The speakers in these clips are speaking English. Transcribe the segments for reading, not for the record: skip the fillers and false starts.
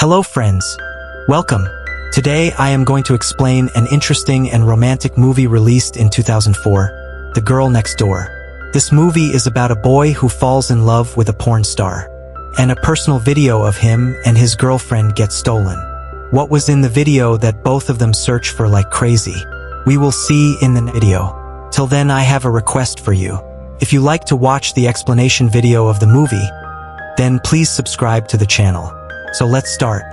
Hello friends. Welcome. Today I am going to explain an interesting and romantic movie released in 2004, The Girl Next Door. This movie is about a boy who falls in love with a porn star, and a personal video of him and his girlfriend gets stolen. What was in the video that both of them search for like crazy? We will see in the video. Till then, I have a request for you. If you like to watch the explanation video of the movie, then please subscribe to the channel. So let's start.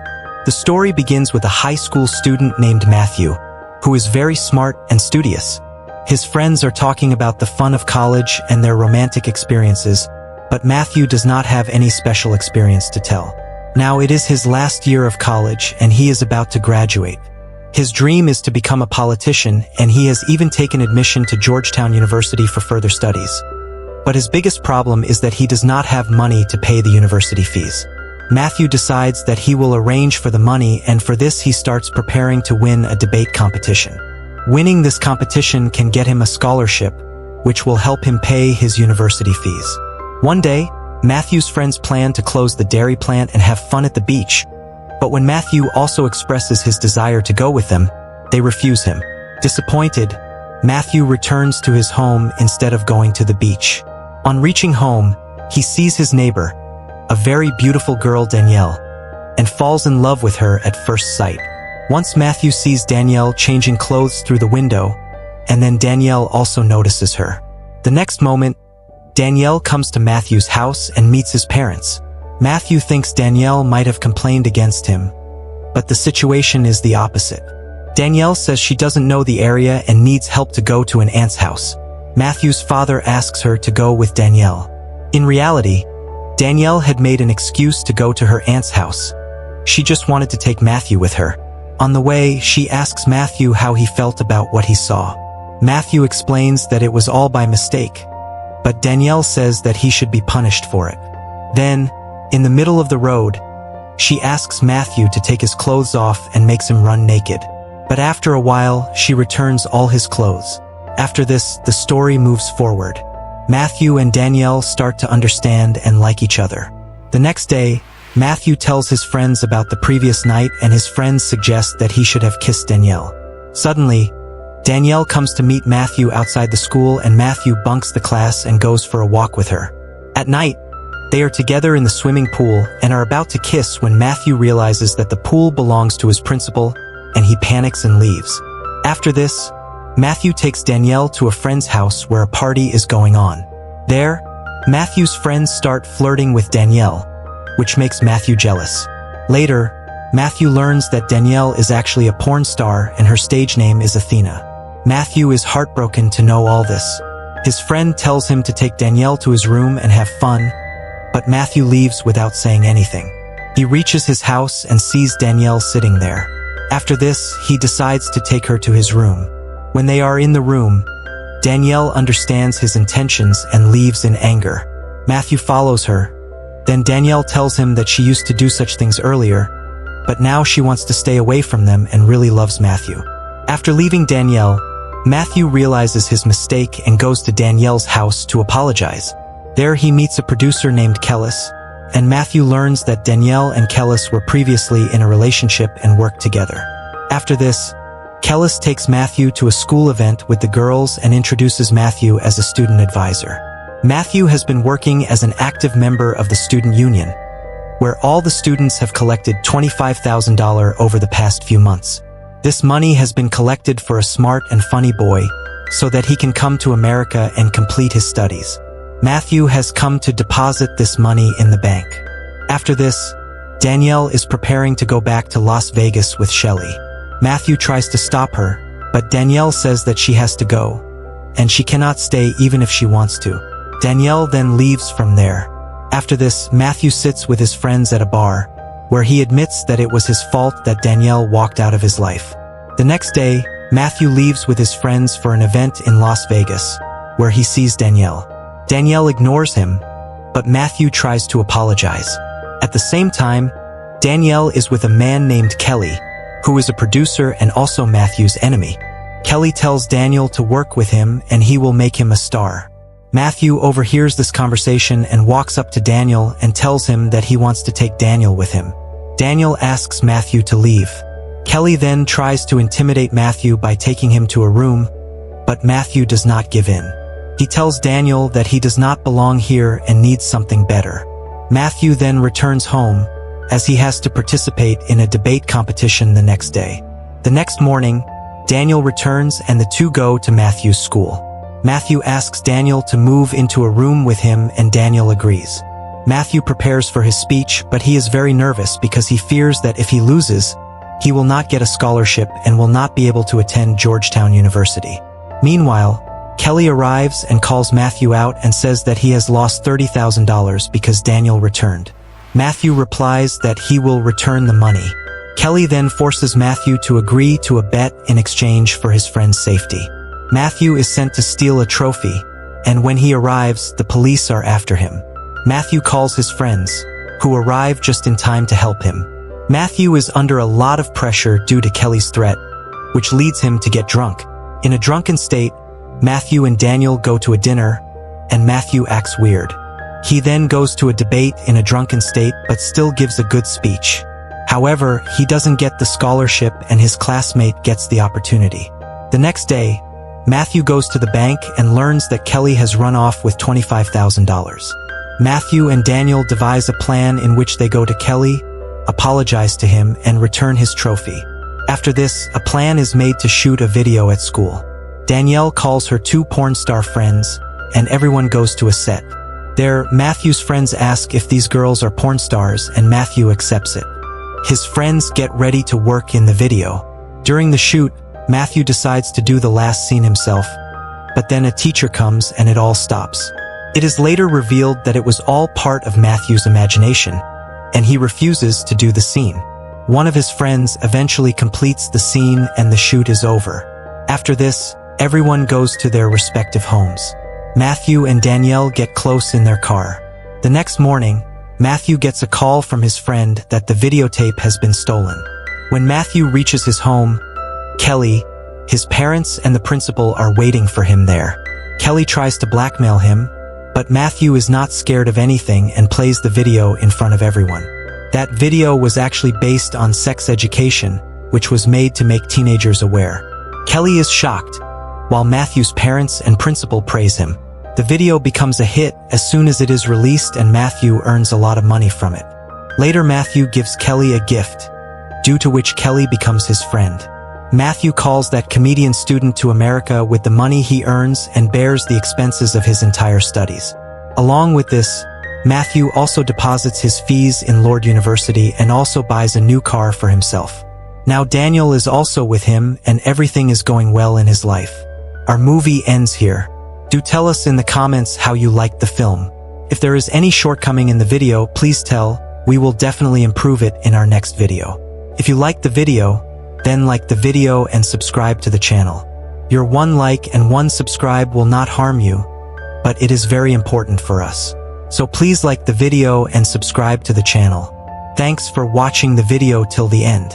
The story begins with a high school student named Matthew, who is very smart and studious. His friends are talking about the fun of college and their romantic experiences, but Matthew does not have any special experience to tell. Now it is his last year of college and he is about to graduate. His dream is to become a politician, and he has even taken admission to Georgetown University for further studies. But his biggest problem is that he does not have money to pay the university fees. Matthew decides that he will arrange for the money, and for this he starts preparing to win a debate competition. Winning this competition can get him a scholarship, which will help him pay his university fees. One day, Matthew's friends plan to close the dairy plant and have fun at the beach. But when Matthew also expresses his desire to go with them, they refuse him. Disappointed, Matthew returns to his home instead of going to the beach. On reaching home, he sees his neighbor, a very beautiful girl, Danielle, and falls in love with her at first sight. Once Matthew sees Danielle changing clothes through the window, and then Danielle also notices her. The next moment, Danielle comes to Matthew's house and meets his parents. Matthew thinks Danielle might have complained against him, but the situation is the opposite. Danielle says she doesn't know the area and needs help to go to an aunt's house. Matthew's father asks her to go with Danielle. In reality, Danielle had made an excuse to go to her aunt's house. She just wanted to take Matthew with her. On the way, she asks Matthew how he felt about what he saw. Matthew explains that it was all by mistake, but Danielle says that he should be punished for it. Then, in the middle of the road, she asks Matthew to take his clothes off and makes him run naked. But after a while, she returns all his clothes. After this, the story moves forward. Matthew and Danielle start to understand and like each other. The next day, Matthew tells his friends about the previous night, and his friends suggest that he should have kissed Danielle. Suddenly, Danielle comes to meet Matthew outside the school, and Matthew bunks the class and goes for a walk with her. At night, they are together in the swimming pool and are about to kiss when Matthew realizes that the pool belongs to his principal, and he panics and leaves. After this, Matthew takes Danielle to a friend's house where a party is going on. There, Matthew's friends start flirting with Danielle, which makes Matthew jealous. Later, Matthew learns that Danielle is actually a porn star and her stage name is Athena. Matthew is heartbroken to know all this. His friend tells him to take Danielle to his room and have fun, but Matthew leaves without saying anything. He reaches his house and sees Danielle sitting there. After this, he decides to take her to his room. When they are in the room, Danielle understands his intentions and leaves in anger. Matthew follows her. Then Danielle tells him that she used to do such things earlier, but now she wants to stay away from them and really loves Matthew. After leaving Danielle, Matthew realizes his mistake and goes to Danielle's house to apologize. There he meets a producer named Kellis, and Matthew learns that Danielle and Kellis were previously in a relationship and worked together. After this, Kellis takes Matthew to a school event with the girls and introduces Matthew as a student advisor. Matthew has been working as an active member of the student union, where all the students have collected $25,000 over the past few months. This money has been collected for a smart and funny boy so that he can come to America and complete his studies. Matthew has come to deposit this money in the bank. After this, Danielle is preparing to go back to Las Vegas with Shelley. Matthew tries to stop her, but Danielle says that she has to go, and she cannot stay even if she wants to. Danielle then leaves from there. After this, Matthew sits with his friends at a bar, where he admits that it was his fault that Danielle walked out of his life. The next day, Matthew leaves with his friends for an event in Las Vegas, where he sees Danielle. Danielle ignores him, but Matthew tries to apologize. At the same time, Danielle is with a man named Kelly, who is a producer and also Matthew's enemy. Kelly tells Daniel to work with him and he will make him a star. Matthew overhears this conversation and walks up to Daniel and tells him that he wants to take Daniel with him. Daniel asks Matthew to leave. Kelly then tries to intimidate Matthew by taking him to a room, but Matthew does not give in. He tells Daniel that he does not belong here and needs something better. Matthew then returns home, as he has to participate in a debate competition the next day. The next morning, Daniel returns and the two go to Matthew's school. Matthew asks Daniel to move into a room with him and Daniel agrees. Matthew prepares for his speech, but he is very nervous because he fears that if he loses, he will not get a scholarship and will not be able to attend Georgetown University. Meanwhile, Kelly arrives and calls Matthew out and says that he has lost $30,000 because Daniel returned. Matthew replies that he will return the money. Kelly then forces Matthew to agree to a bet in exchange for his friend's safety. Matthew is sent to steal a trophy, and when he arrives, the police are after him. Matthew calls his friends, who arrive just in time to help him. Matthew is under a lot of pressure due to Kelly's threat, which leads him to get drunk. In a drunken state, Matthew and Daniel go to a dinner, and Matthew acts weird. He then goes to a debate in a drunken state but still gives a good speech. However, he doesn't get the scholarship and his classmate gets the opportunity. The next day, Matthew goes to the bank and learns that Kelly has run off with $25,000. Matthew and Daniel devise a plan in which they go to Kelly, apologize to him, and return his trophy. After this, a plan is made to shoot a video at school. Danielle calls her two porn star friends, and everyone goes to a set. There, Matthew's friends ask if these girls are porn stars, and Matthew accepts it. His friends get ready to work in the video. During the shoot, Matthew decides to do the last scene himself, but then a teacher comes and it all stops. It is later revealed that it was all part of Matthew's imagination, and he refuses to do the scene. One of his friends eventually completes the scene and the shoot is over. After this, everyone goes to their respective homes. Matthew and Danielle get close in their car. The next morning, Matthew gets a call from his friend that the videotape has been stolen. When Matthew reaches his home, Kelly, his parents, and the principal are waiting for him there. Kelly tries to blackmail him, but Matthew is not scared of anything and plays the video in front of everyone. That video was actually based on sex education, which was made to make teenagers aware. Kelly is shocked, while Matthew's parents and principal praise him. The video becomes a hit as soon as it is released and Matthew earns a lot of money from it. Later, Matthew gives Kelly a gift, due to which Kelly becomes his friend. Matthew calls that comedian student to America with the money he earns and bears the expenses of his entire studies. Along with this, Matthew also deposits his fees in Lord University and also buys a new car for himself. Now Daniel is also with him and everything is going well in his life. Our movie ends here. Do tell us in the comments how you liked the film. If there is any shortcoming in the video, please tell. We will definitely improve it in our next video. If you liked the video, then like the video and subscribe to the channel. Your one like and one subscribe will not harm you, but it is very important for us. So please like the video and subscribe to the channel. Thanks for watching the video till the end.